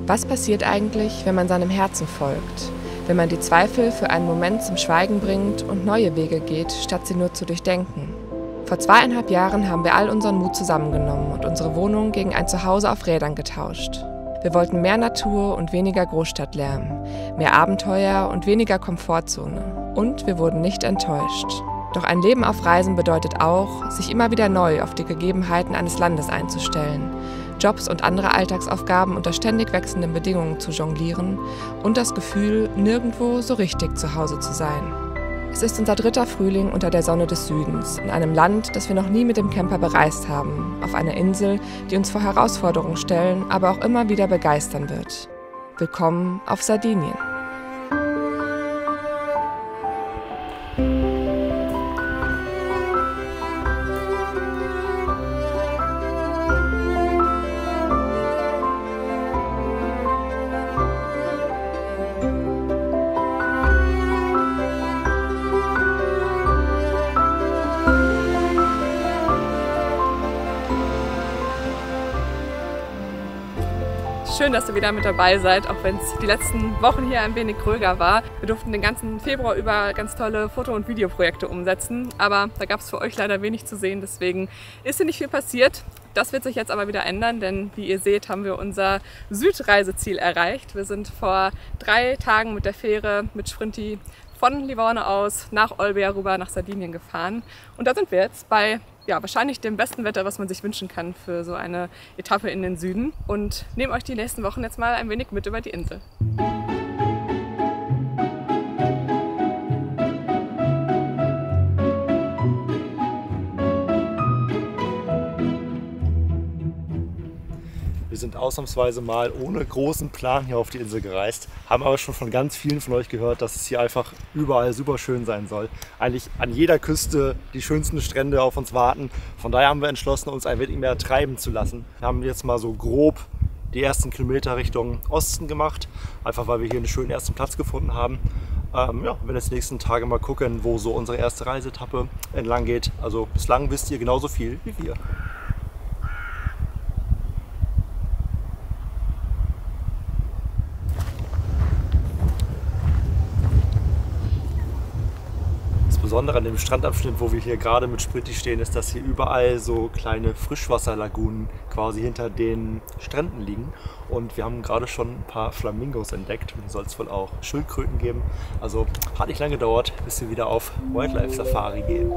Was passiert eigentlich, wenn man seinem Herzen folgt? Wenn man die Zweifel für einen Moment zum Schweigen bringt und neue Wege geht, statt sie nur zu durchdenken? Vor 2,5 Jahren haben wir all unseren Mut zusammengenommen und unsere Wohnung gegen ein Zuhause auf Rädern getauscht. Wir wollten mehr Natur und weniger Großstadtlärm, mehr Abenteuer und weniger Komfortzone. Und wir wurden nicht enttäuscht. Doch ein Leben auf Reisen bedeutet auch, sich immer wieder neu auf die Gegebenheiten eines Landes einzustellen, Jobs und andere Alltagsaufgaben unter ständig wechselnden Bedingungen zu jonglieren und das Gefühl, nirgendwo so richtig zu Hause zu sein. Es ist unser 3. Frühling unter der Sonne des Südens, in einem Land, das wir noch nie mit dem Camper bereist haben, auf einer Insel, die uns vor Herausforderungen stellen, aber auch immer wieder begeistern wird. Willkommen auf Sardinien. Schön, dass ihr wieder mit dabei seid, auch wenn es die letzten Wochen hier ein wenig ruhiger war. Wir durften den ganzen Februar über ganz tolle Foto- und Videoprojekte umsetzen, aber da gab es für euch leider wenig zu sehen, deswegen ist hier nicht viel passiert. Das wird sich jetzt aber wieder ändern, denn wie ihr seht, haben wir unser Südreiseziel erreicht. Wir sind vor 3 Tagen mit der Fähre mit Sprinti von Livorno aus nach Olbia rüber nach Sardinien gefahren. Und da sind wir jetzt bei wahrscheinlich dem besten Wetter, was man sich wünschen kann für so eine Etappe in den Süden. Und nehme euch die nächsten Wochen jetzt mal ein wenig mit über die Insel. Wir sind ausnahmsweise mal ohne großen Plan hier auf die Insel gereist, haben aber schon von ganz vielen von euch gehört, dass es hier einfach überall super schön sein soll. Eigentlich an jeder Küste die schönsten Strände auf uns warten. Von daher haben wir entschlossen, uns ein wenig mehr treiben zu lassen. Wir haben jetzt mal so grob die ersten Kilometer Richtung Osten gemacht, einfach weil wir hier einen schönen ersten Platz gefunden haben. Wir werden jetzt die nächsten Tage mal gucken, wo so unsere erste Reiseetappe entlang geht. Also bislang wisst ihr genauso viel wie wir. Das Besondere an dem Strandabschnitt, wo wir hier gerade mit Sprinti stehen, ist, dass hier überall so kleine Frischwasserlagunen quasi hinter den Stränden liegen. Und wir haben gerade schon ein paar Flamingos entdeckt und soll es wohl auch Schildkröten geben. Also hat nicht lange gedauert, bis wir wieder auf Wildlife Safari gehen.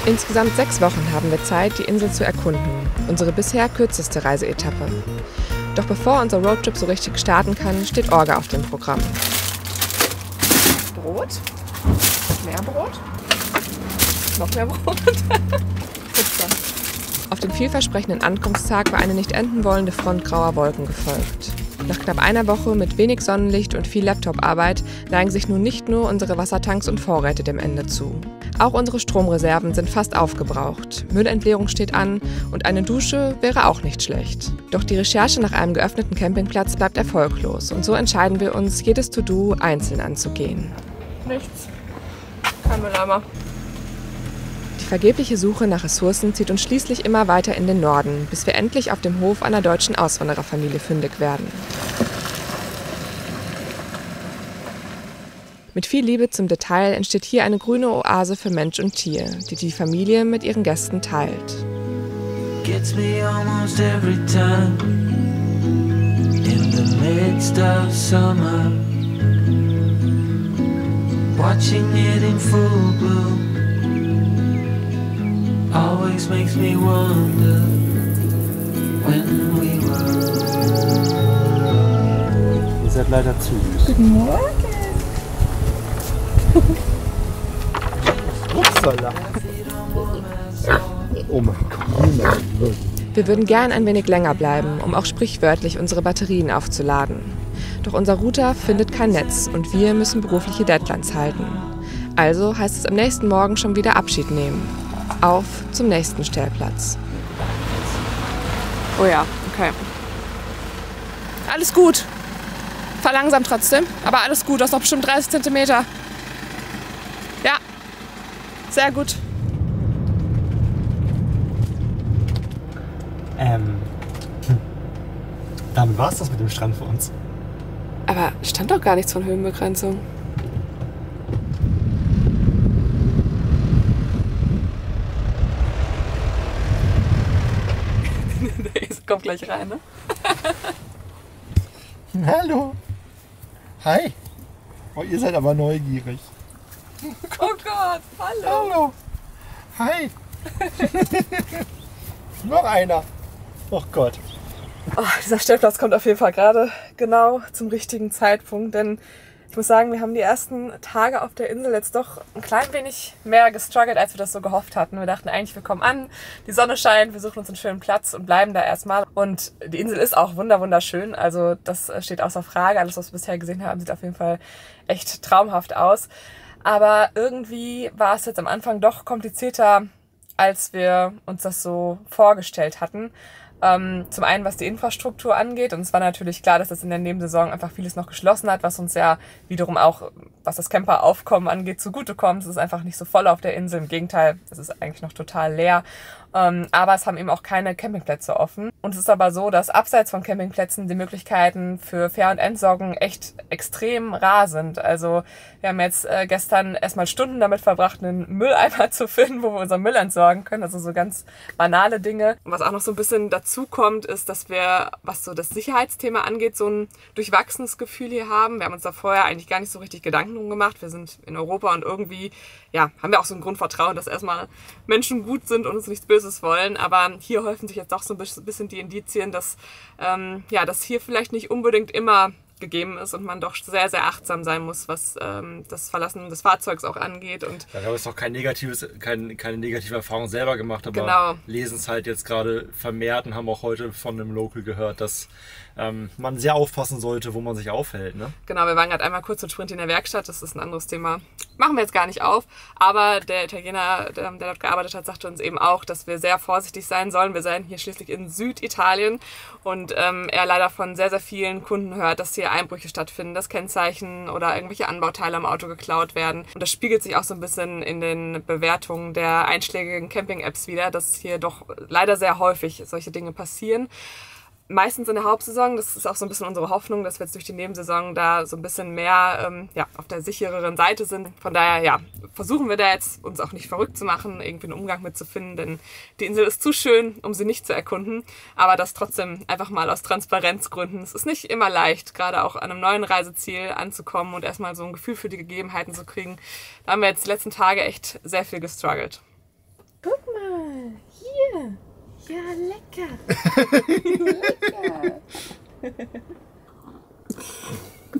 Insgesamt 6 Wochen haben wir Zeit, die Insel zu erkunden. Unsere bisher kürzeste Reiseetappe. Doch bevor unser Roadtrip so richtig starten kann, steht Orga auf dem Programm. Brot, mehr Brot, noch mehr Brot. Pizza. Auf den vielversprechenden Ankunftstag war eine nicht enden wollende Front grauer Wolken gefolgt. Nach knapp einer Woche mit wenig Sonnenlicht und viel Laptoparbeit neigen sich nun nicht nur unsere Wassertanks und Vorräte dem Ende zu. Auch unsere Stromreserven sind fast aufgebraucht, Müllentleerung steht an und eine Dusche wäre auch nicht schlecht. Doch die Recherche nach einem geöffneten Campingplatz bleibt erfolglos und so entscheiden wir uns, jedes To-Do einzeln anzugehen. Nichts. Kein Mülleimer. Die vergebliche Suche nach Ressourcen zieht uns schließlich immer weiter in den Norden, bis wir endlich auf dem Hof einer deutschen Auswandererfamilie fündig werden. Mit viel Liebe zum Detail entsteht hier eine grüne Oase für Mensch und Tier, die die Familie mit ihren Gästen teilt. Gets me almost every time in the midst of summer, watching it in full bloom always makes me wonder when we were. hat leider zu. Guten Morgen. Upsala. Oh mein Gott. Wir würden gern ein wenig länger bleiben, um auch sprichwörtlich unsere Batterien aufzuladen. Doch unser Router findet kein Netz und wir müssen berufliche Deadlines halten. Also heißt es am nächsten Morgen schon wieder Abschied nehmen. Auf zum nächsten Stellplatz. Oh ja, okay. Alles gut. Fahr langsam trotzdem, aber alles gut. Du hast noch bestimmt 30 Zentimeter. Ja, sehr gut. Dann war es das mit dem Strand für uns. Aber stand doch gar nichts von Höhenbegrenzung. Das kommt gleich rein, ne? Hallo. Hi. Oh, ihr seid aber neugierig. Oh Gott, hallo. Hallo. Hi. Noch einer. Oh Gott. Oh, dieser Stellplatz kommt auf jeden Fall gerade genau zum richtigen Zeitpunkt, denn ich muss sagen, wir haben die ersten Tage auf der Insel jetzt doch ein klein wenig mehr gestruggelt, als wir das so gehofft hatten. Wir dachten eigentlich, wir kommen an, die Sonne scheint, wir suchen uns einen schönen Platz und bleiben da erstmal. Und die Insel ist auch wunderschön, also das steht außer Frage. Alles, was wir bisher gesehen haben, sieht auf jeden Fall echt traumhaft aus. Aber irgendwie war es jetzt am Anfang doch komplizierter, als wir uns das so vorgestellt hatten. Zum einen, was die Infrastruktur angeht, und es war natürlich klar, dass das in der Nebensaison einfach vieles noch geschlossen hat, was uns ja wiederum auch, was das Camperaufkommen angeht, zugutekommt. Es ist einfach nicht so voll auf der Insel, im Gegenteil, es ist eigentlich noch total leer. Aber es haben eben auch keine Campingplätze offen. Und es ist aber so, dass abseits von Campingplätzen die Möglichkeiten für Fähr- und Entsorgung echt extrem rar sind. Also wir haben jetzt gestern erstmal Stunden damit verbracht, einen Mülleimer zu finden, wo wir unseren Müll entsorgen können. Also so ganz banale Dinge. Und was auch noch so ein bisschen dazu kommt, ist, dass wir, was so das Sicherheitsthema angeht, so ein durchwachsenes Gefühl hier haben. Wir haben uns da vorher eigentlich gar nicht so richtig Gedanken drum gemacht. Wir sind in Europa und irgendwie, ja, haben wir auch so ein Grundvertrauen, dass erstmal Menschen gut sind und uns nichts Böses wollen. Aber hier häufen sich jetzt doch so ein bisschen die Indizien, dass, dass hier vielleicht nicht unbedingt immer gegeben ist und man doch sehr, sehr achtsam sein muss, was das Verlassen des Fahrzeugs auch angeht. Und ja, wir haben jetzt noch keine negative Erfahrung selber gemacht, aber genau, lesen es halt jetzt gerade vermehrt und haben auch heute von einem Local gehört, dass man sehr aufpassen sollte, wo man sich aufhält. Ne? Genau, wir waren gerade einmal kurz mit Sprint in der Werkstatt, das ist ein anderes Thema. Machen wir jetzt gar nicht auf, aber der Italiener, der dort gearbeitet hat, sagte uns eben auch, dass wir sehr vorsichtig sein sollen. Wir seien hier schließlich in Süditalien und er leider von sehr, sehr vielen Kunden hört, dass hier Einbrüche stattfinden, dass Kennzeichen oder irgendwelche Anbauteile am Auto geklaut werden. Und das spiegelt sich auch so ein bisschen in den Bewertungen der einschlägigen Camping-Apps wieder, dass hier doch leider sehr häufig solche Dinge passieren. Meistens in der Hauptsaison, das ist auch so ein bisschen unsere Hoffnung, dass wir jetzt durch die Nebensaison da so ein bisschen mehr auf der sichereren Seite sind. Von daher, ja, versuchen wir da jetzt uns auch nicht verrückt zu machen, irgendwie einen Umgang mitzufinden, denn die Insel ist zu schön, um sie nicht zu erkunden. Aber das trotzdem einfach mal aus Transparenzgründen. Es ist nicht immer leicht, gerade auch an einem neuen Reiseziel anzukommen und erstmal so ein Gefühl für die Gegebenheiten zu kriegen. Da haben wir jetzt die letzten Tage echt sehr viel gestruggelt. Guck mal, hier. Ja, lecker. Lecker.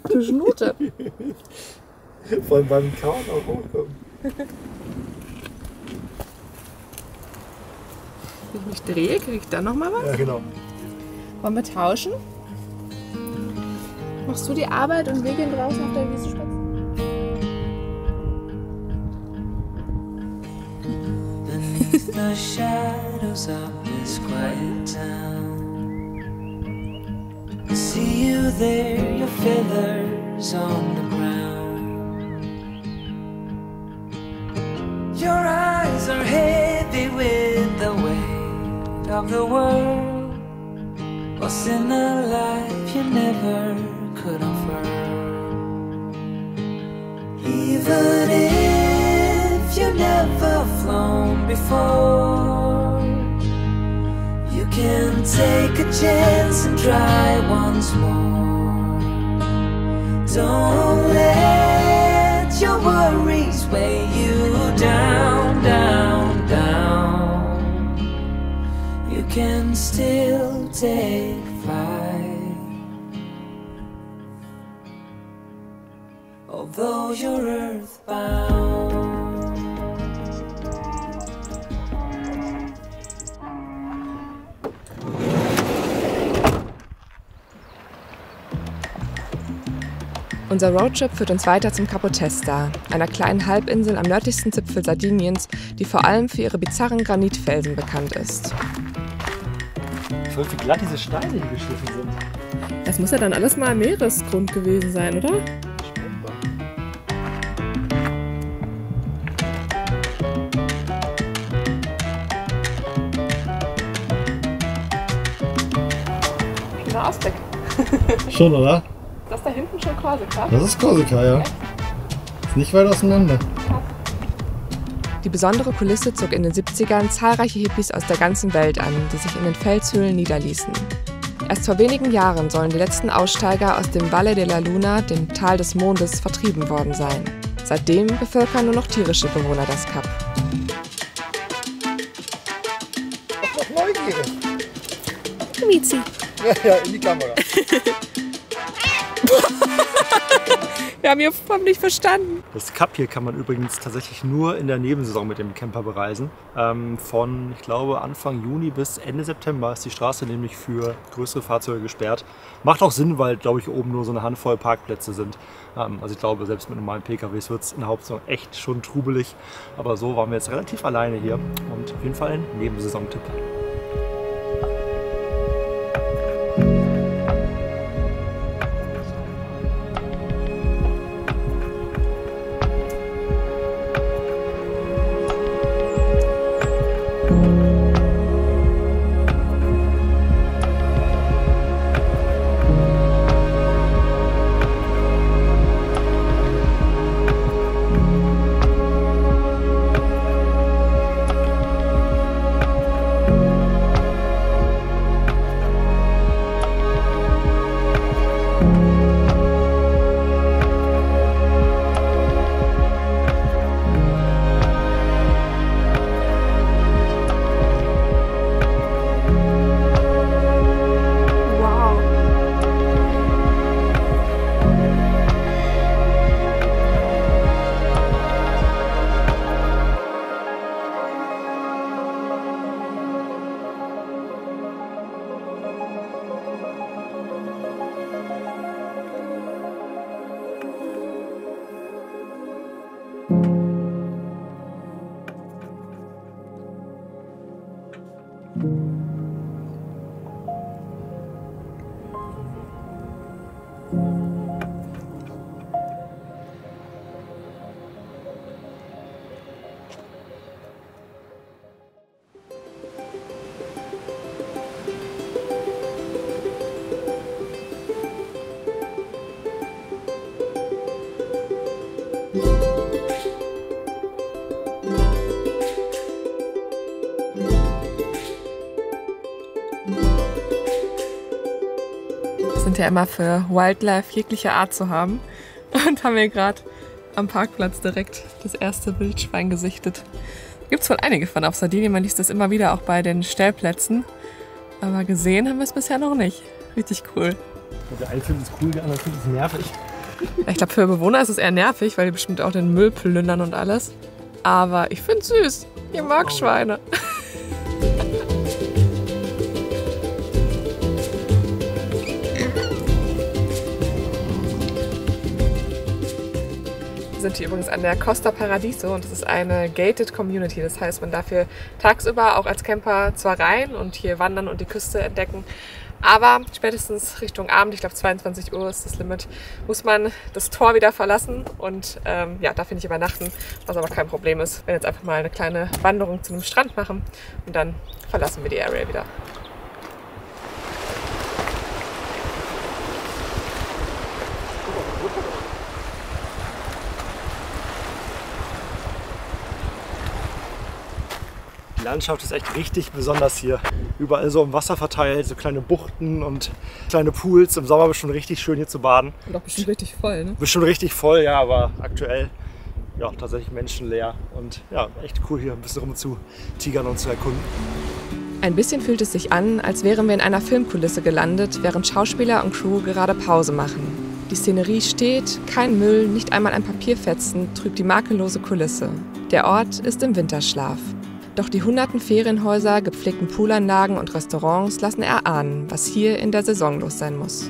Du Schnute. Vor allem beim Kauen auch hochkommen. Wenn ich mich drehe, kriege ich dann nochmal was? Ja, genau. Wollen wir tauschen? Machst du die Arbeit und wir gehen draußen auf der Wiese spazieren? Beneath the shadows of this quiet town, I see you there, your feathers on the ground. Your eyes are heavy with the weight of the world. What's in a life you never could offer? Even if you've never flown before, you can take a chance and try once more. Don't let your worries weigh you down, down, down. You can still take flight. although you're earthbound. Unser Roadtrip führt uns weiter zum Capo Testa, einer kleinen Halbinsel am nördlichsten Zipfel Sardiniens, die vor allem für ihre bizarren Granitfelsen bekannt ist. Voll wie glatt diese Steine hier geschliffen sind. Das muss ja dann alles mal Meeresgrund gewesen sein, oder? Schöner Ausblick. Schon, oder? Das da hinten schon Korsika? Das ist Korsika, ja. Ist nicht weit auseinander. Die besondere Kulisse zog in den 70ern zahlreiche Hippies aus der ganzen Welt an, die sich in den Felshöhlen niederließen. Erst vor wenigen Jahren sollen die letzten Aussteiger aus dem Valle de la Luna, dem Tal des Mondes, vertrieben worden sein. Seitdem bevölkern nur noch tierische Bewohner das Kap. Doch neugierig. Miezi. Ja, in die Kamera. Wir haben nicht verstanden. Das Kap hier kann man übrigens tatsächlich nur in der Nebensaison mit dem Camper bereisen. Von, ich glaube, Anfang Juni bis Ende September ist die Straße nämlich für größere Fahrzeuge gesperrt. Macht auch Sinn, weil, glaube ich, oben nur so eine Handvoll Parkplätze sind. Also ich glaube, selbst mit normalen PKWs wird es in der Hauptsaison echt schon trubelig. Aber so waren wir jetzt relativ alleine hier und auf jeden Fall ein Nebensaison-Tipp. Sind ja immer für Wildlife jeglicher Art zu haben und haben hier gerade am Parkplatz direkt das erste Wildschwein gesichtet. Gibt es wohl einige von auf Sardinien, man liest das immer wieder auch bei den Stellplätzen, aber gesehen haben wir es bisher noch nicht. Richtig cool. Der eine findet es cool, der andere findet es nervig. Ich glaube, für Bewohner ist es eher nervig, weil die bestimmt auch den Müll plündern und alles. Aber ich finde es süß. Ich mag Schweine. Wir sind hier übrigens an der Costa Paradiso und das ist eine gated Community. Das heißt, man darf hier tagsüber auch als Camper zwar rein und hier wandern und die Küste entdecken, aber spätestens Richtung Abend, ich glaube 22 Uhr ist das Limit, muss man das Tor wieder verlassen und ja, darf hier nicht übernachten, was aber kein Problem ist. Wir werden jetzt einfach mal eine kleine Wanderung zu einem Strand machen und dann verlassen wir die Area wieder. Die Landschaft ist echt richtig besonders hier. Überall so im Wasser verteilt, so kleine Buchten und kleine Pools. Im Sommer bestimmt richtig schön hier zu baden. Und auch bestimmt richtig voll, ne? Bestimmt richtig voll, ja, aber aktuell ja tatsächlich menschenleer. Und ja, echt cool hier ein bisschen rum zu tigern und zu erkunden. Ein bisschen fühlt es sich an, als wären wir in einer Filmkulisse gelandet, während Schauspieler und Crew gerade Pause machen. Die Szenerie steht, kein Müll, nicht einmal ein Papierfetzen trübt die makellose Kulisse. Der Ort ist im Winterschlaf. Doch die hunderten Ferienhäuser, gepflegten Poolanlagen und Restaurants lassen erahnen, was hier in der Saison los sein muss.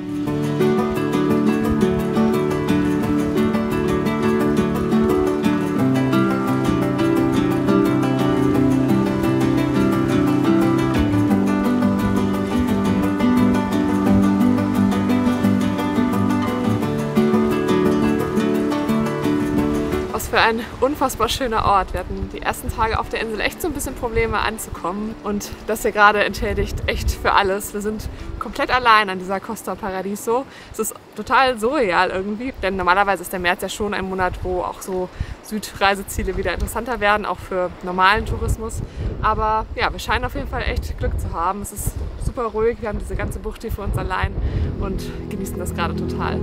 Für ein unfassbar schöner Ort. Wir hatten die ersten Tage auf der Insel echt so ein bisschen Probleme anzukommen und das hier gerade entschädigt echt für alles. Wir sind komplett allein an dieser Costa Paradiso. Es ist total surreal irgendwie, denn normalerweise ist der März ja schon ein Monat, wo auch so Südreiseziele wieder interessanter werden, auch für normalen Tourismus. Aber ja, wir scheinen auf jeden Fall echt Glück zu haben. Es ist super ruhig, wir haben diese ganze Bucht hier für uns allein und genießen das gerade total.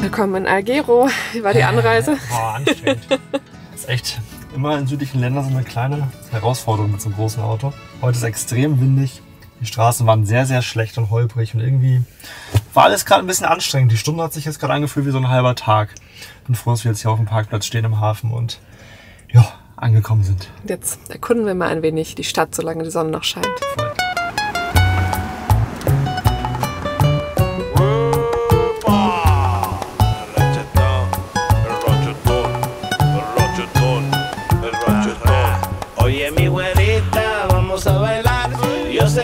Willkommen in Alghero. Wie war die Anreise? Boah, anstrengend. Das ist echt, immer in südlichen Ländern so eine kleine Herausforderung mit so einem großen Auto. Heute ist extrem windig. Die Straßen waren sehr, sehr schlecht und holprig und irgendwie war alles gerade ein bisschen anstrengend. Die Stunde hat sich jetzt gerade angefühlt wie so ein halber Tag. Bin froh, dass wir jetzt hier auf dem Parkplatz stehen im Hafen und ja, angekommen sind. Jetzt erkunden wir mal ein wenig die Stadt, solange die Sonne noch scheint. Voll.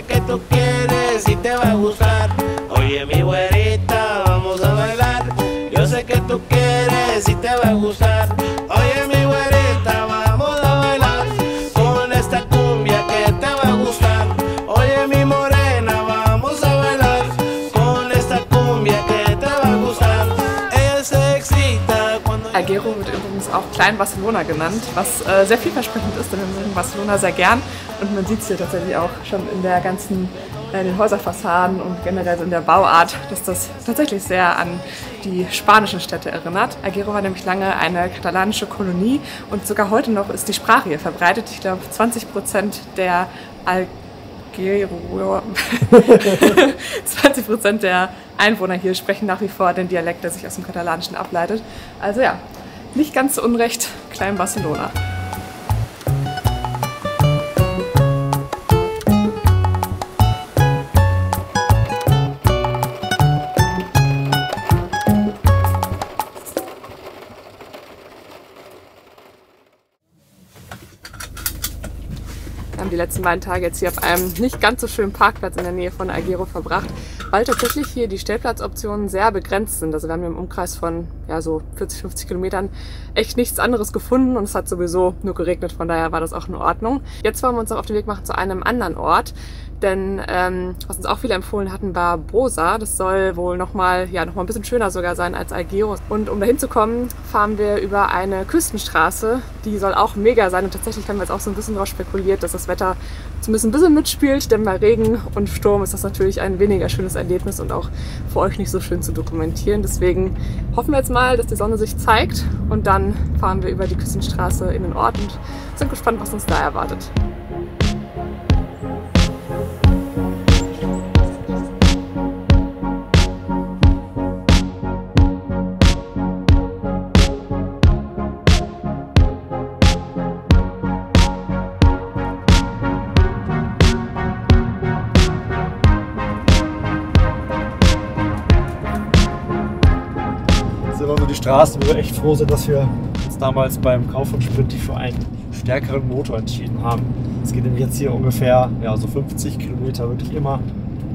Que tú quieres y te va a gustar. Oye, mi güerita, vamos a bailar. Yo sé que tú quieres y te va a gustar. Oye, mi güerita, vamos a bailar con esta cumbia que te va a gustar. Oye, mi morena, vamos a bailar con esta cumbia que te va a gustar. Ella se excita cuando... Alghero wird übrigens auch Klein Barcelona genannt, was sehr vielversprechend ist, denn wir mögen Barcelona sehr gern. Und man sieht es hier tatsächlich auch schon in der ganzen, den Häuserfassaden und generell in der Bauart, dass das tatsächlich sehr an die spanischen Städte erinnert. Alghero war nämlich lange eine katalanische Kolonie und sogar heute noch ist die Sprache hier verbreitet. Ich glaube 20% der 20% der Einwohner hier sprechen nach wie vor den Dialekt, der sich aus dem Katalanischen ableitet. Also ja, nicht ganz so unrecht, Klein Barcelona. haben die letzten beiden Tage jetzt hier auf einem nicht ganz so schönen Parkplatz in der Nähe von Alghero verbracht, weil tatsächlich hier die Stellplatzoptionen sehr begrenzt sind. Also wir haben hier im Umkreis von so 40, 50 Kilometern echt nichts anderes gefunden und es hat sowieso nur geregnet, von daher war das auch in Ordnung. Jetzt wollen wir uns auch auf den Weg machen zu einem anderen Ort. Denn was uns auch viele empfohlen hatten, war Brosa. Das soll wohl nochmal ein bisschen schöner sogar sein als Alghero. Und um dahin zu kommen, fahren wir über eine Küstenstraße. Die soll auch mega sein. Und tatsächlich haben wir jetzt auch so ein bisschen darauf spekuliert, dass das Wetter zumindest ein bisschen mitspielt. Denn bei Regen und Sturm ist das natürlich ein weniger schönes Erlebnis und auch für euch nicht so schön zu dokumentieren. Deswegen hoffen wir jetzt mal, dass die Sonne sich zeigt. Und dann fahren wir über die Küstenstraße in den Ort und sind gespannt, was uns da erwartet. Also die Straßen, wo wir echt froh sind, dass wir uns damals beim Kauf von Sprinti für einen stärkeren Motor entschieden haben. Es geht nämlich jetzt hier ungefähr so 50 Kilometer, wirklich immer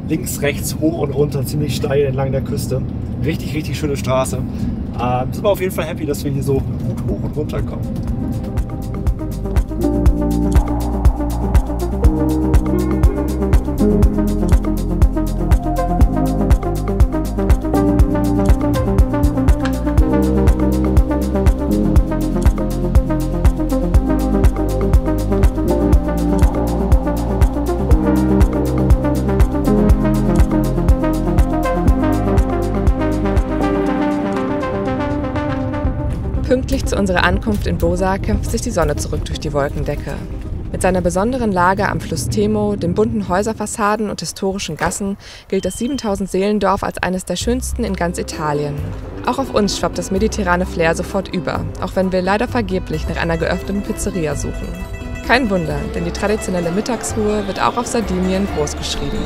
links, rechts, hoch und runter, ziemlich steil entlang der Küste. Richtig, richtig schöne Straße. Sind wir auf jeden Fall happy, dass wir hier so gut hoch und runter kommen. Pünktlich zu unserer Ankunft in Brosa kämpft sich die Sonne zurück durch die Wolkendecke. Mit seiner besonderen Lage am Fluss Temo, den bunten Häuserfassaden und historischen Gassen gilt das 7000-Seelendorf als eines der schönsten in ganz Italien. Auch auf uns schwappt das mediterrane Flair sofort über, auch wenn wir leider vergeblich nach einer geöffneten Pizzeria suchen. Kein Wunder, denn die traditionelle Mittagsruhe wird auch auf Sardinien großgeschrieben.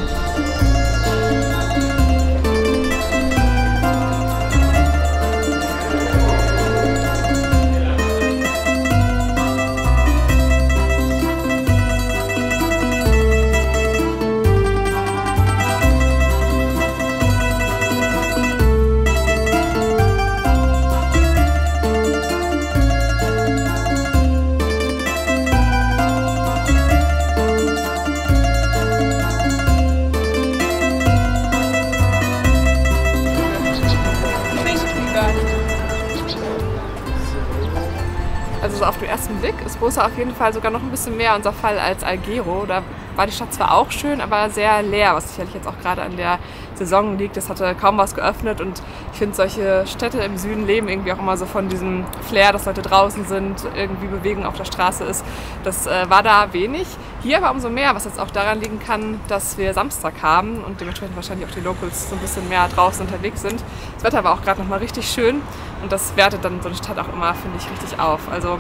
Also so auf den ersten Blick ist Brosa auf jeden Fall sogar noch ein bisschen mehr unser Fall als Alghero. Da war die Stadt zwar auch schön, aber sehr leer, was sicherlich jetzt auch gerade an der Saison liegt. Es hatte kaum was geöffnet und ich finde, solche Städte im Süden leben irgendwie auch immer so von diesem Flair, dass Leute draußen sind, irgendwie Bewegung auf der Straße ist. Das war da wenig. Hier aber umso mehr, was jetzt auch daran liegen kann, dass wir Samstag haben und dementsprechend wahrscheinlich auch die Locals so ein bisschen mehr draußen unterwegs sind. Das Wetter war auch gerade noch mal richtig schön und das wertet dann so eine Stadt auch immer, finde ich, richtig auf. Also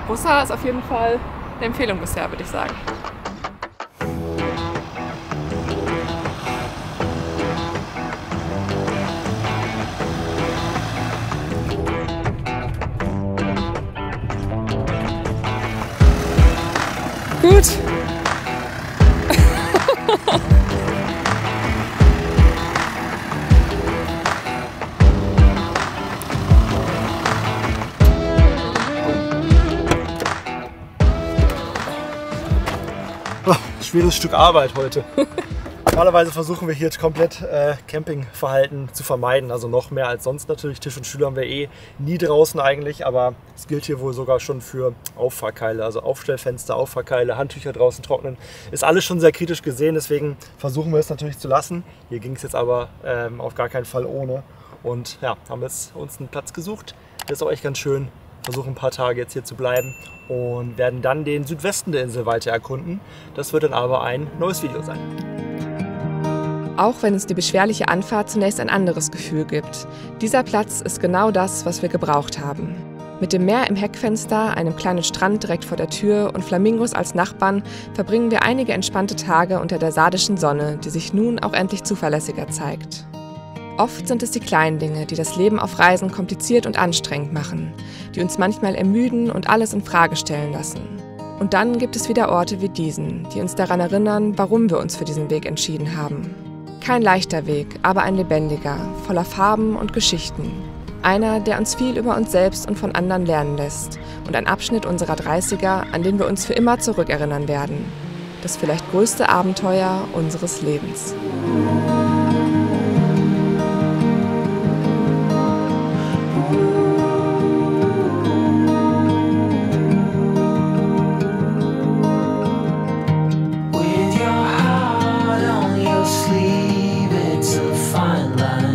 Brosa ist auf jeden Fall eine Empfehlung bisher, würde ich sagen. Gut. Schweres Stück Arbeit heute. Normalerweise versuchen wir hier komplett Campingverhalten zu vermeiden, also noch mehr als sonst natürlich. Tisch und Stühle haben wir nie draußen eigentlich, aber es gilt hier wohl sogar schon für Auffahrkeile, also Aufstellfenster, Auffahrkeile, Handtücher draußen trocknen. Ist alles schon sehr kritisch gesehen, deswegen versuchen wir es natürlich zu lassen. Hier ging es jetzt aber auf gar keinen Fall ohne und ja, haben jetzt uns einen Platz gesucht. Der ist auch echt ganz schön. Versuchen ein paar Tage jetzt hier zu bleiben und werden dann den Südwesten der Insel weiter erkunden. Das wird dann aber ein neues Video sein. Auch wenn uns die beschwerliche Anfahrt zunächst ein anderes Gefühl gibt. Dieser Platz ist genau das, was wir gebraucht haben. Mit dem Meer im Heckfenster, einem kleinen Strand direkt vor der Tür und Flamingos als Nachbarn verbringen wir einige entspannte Tage unter der sardischen Sonne, die sich nun auch endlich zuverlässiger zeigt. Oft sind es die kleinen Dinge, die das Leben auf Reisen kompliziert und anstrengend machen, die uns manchmal ermüden und alles in Frage stellen lassen. Und dann gibt es wieder Orte wie diesen, die uns daran erinnern, warum wir uns für diesen Weg entschieden haben. Kein leichter Weg, aber ein lebendiger, voller Farben und Geschichten. Einer, der uns viel über uns selbst und von anderen lernen lässt. Und ein Abschnitt unserer 30er, an den wir uns für immer zurückerinnern werden. Das vielleicht größte Abenteuer unseres Lebens. With your heart on your sleeve, it's a fine line.